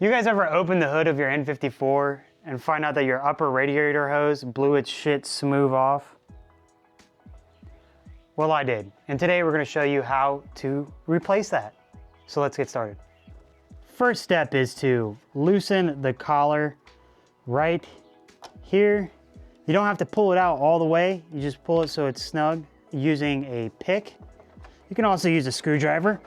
You guys ever open the hood of your N54 and find out that your upper radiator hose blew its shit smooth off? Well, I did. And today we're going to show you how to replace that. So let's get started. First step is to loosen the collar right here. You don't have to pull it out all the way. You just pull it so it's snug using a pick. You can also use a screwdriver.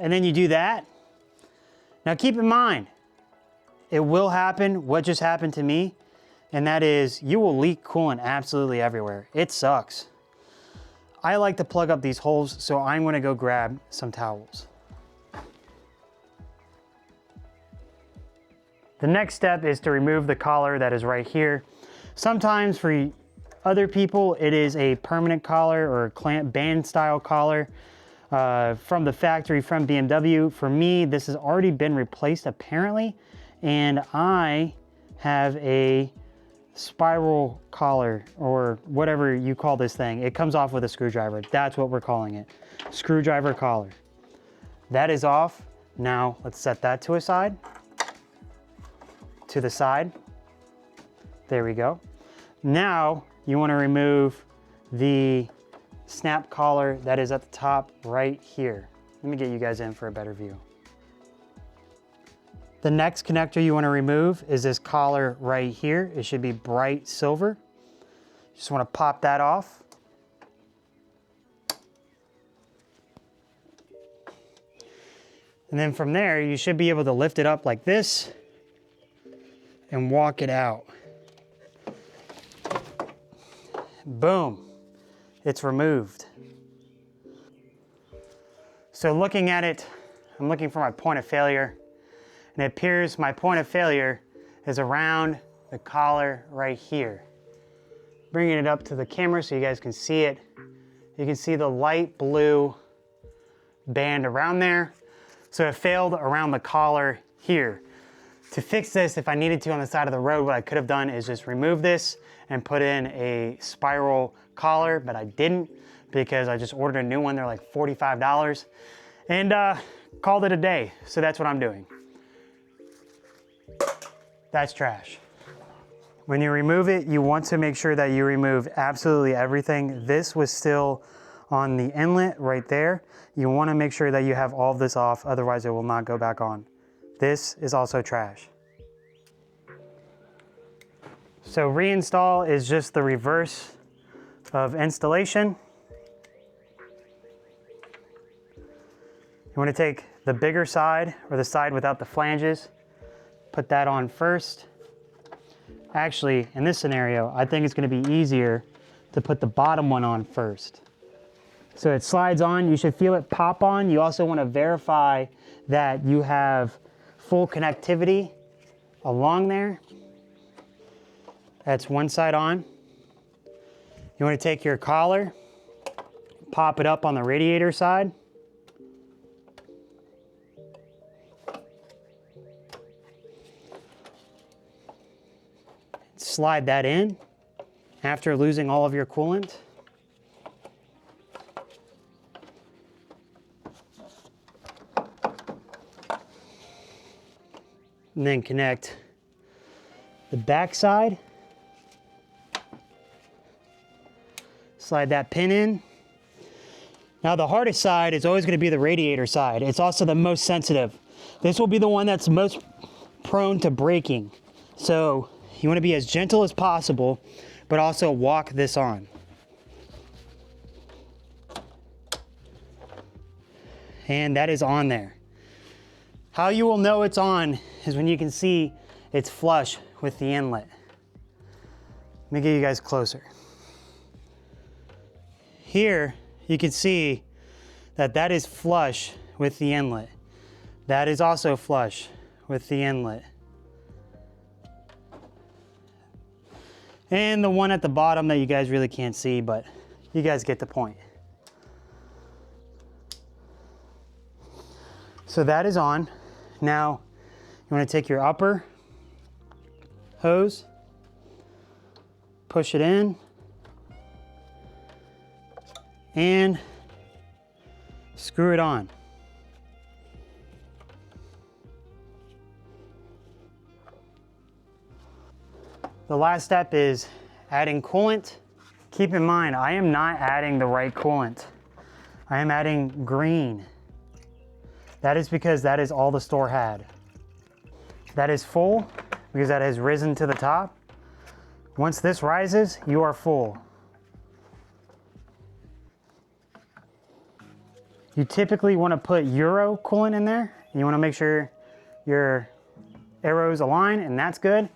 And then you do that. Now keep in mind, it will happen what just happened to me, and that is you will leak coolant absolutely everywhere. It sucks. I like to plug up these holes, so I'm gonna go grab some towels. The next step is to remove the collar that is right here. Sometimes for other people, it is a permanent collar or a clamp band style collar. From the factory from BMW. For me, this has already been replaced apparently, and I have a spiral collar or whatever you call this thing. It comes off with a screwdriver. That's what we're calling it. Screwdriver collar. That is off. Now let's set that to a side. To the side. There we go. Now you want to remove the snap collar that is at the top right here. Let me get you guys in for a better view. The next connector you want to remove is this collar right here. It should be bright silver. Just want to pop that off. And then from there, you should be able to lift it up like this and walk it out. Boom. It's removed. So looking at it, I'm looking for my point of failure, and it appears my point of failure is around the collar right here. Bringing it up to the camera so you guys can see it. You can see the light blue band around there. So it failed around the collar here. To fix this, if I needed to on the side of the road, what I could have done is just remove this and put in a spiral collar, but I didn't because I just ordered a new one. They're like $45 and called it a day. So that's what I'm doing. That's trash. When you remove it, you want to make sure that you remove absolutely everything. This was still on the inlet right there. You want to make sure that you have all of this off, otherwise it will not go back on. This is also trash. So reinstall is just the reverse of installation. You want to take the bigger side or the side without the flanges, put that on first. Actually, in this scenario, I think it's going to be easier to put the bottom one on first. So it slides on, you should feel it pop on. You also want to verify that you have full connectivity along there. That's one side on. You want to take your collar, pop it up on the radiator side. Slide that in after losing all of your coolant. And then connect the back side. Slide that pin in. Now the hardest side is always going to be the radiator side. It's also the most sensitive. This will be the one that's most prone to breaking. So you want to be as gentle as possible, but also walk this on. And that is on there. How you will know it's on is when you can see it's flush with the inlet. Let me get you guys closer. Here, you can see that that is flush with the inlet. That is also flush with the inlet. And the one at the bottom that you guys really can't see, but you guys get the point. So that is on. Now, you want to take your upper hose, push it in, and screw it on. The last step is adding coolant. Keep in mind, I am not adding the right coolant. I am adding green. That is because that is all the store had. That is full because that has risen to the top. Once this rises, you are full. You typically want to put Euro coolant in there. You want to make sure your arrows align, and that's good.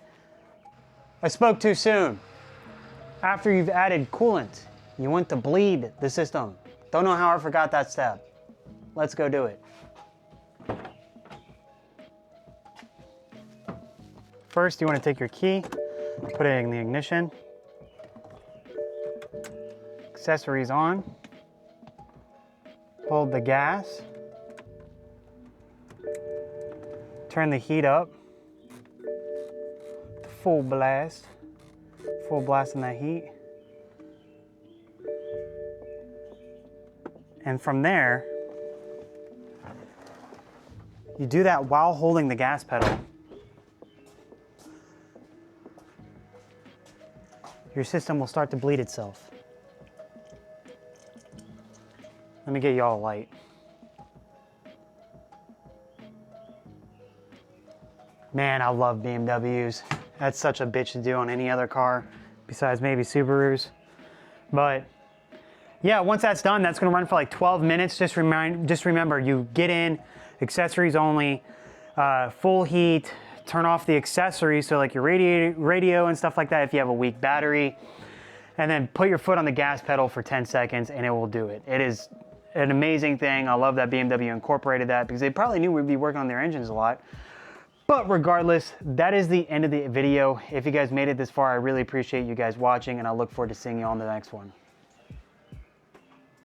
I spoke too soon. After you've added coolant, you want to bleed the system. Don't know how I forgot that step. Let's go do it. First, you want to take your key, put it in the ignition, accessories on, hold the gas, turn the heat up, full blast in that heat. And from there, you do that while holding the gas pedal. Your system will start to bleed itself. Let me get y'all a light. Man, I love BMWs. That's such a bitch to do on any other car besides maybe Subarus. But yeah, once that's done, that's gonna run for like 12 minutes. Just remember, you get in, accessories only, full heat, turn off the accessories, so like your radio and stuff like that if you have a weak battery, and then put your foot on the gas pedal for 10 seconds and it will do it. It is an amazing thing. I love that BMW incorporated that because they probably knew we'd be working on their engines a lot. But regardless, that is the end of the video. If you guys made it this far, I really appreciate you guys watching, and I look forward to seeing you on the next one.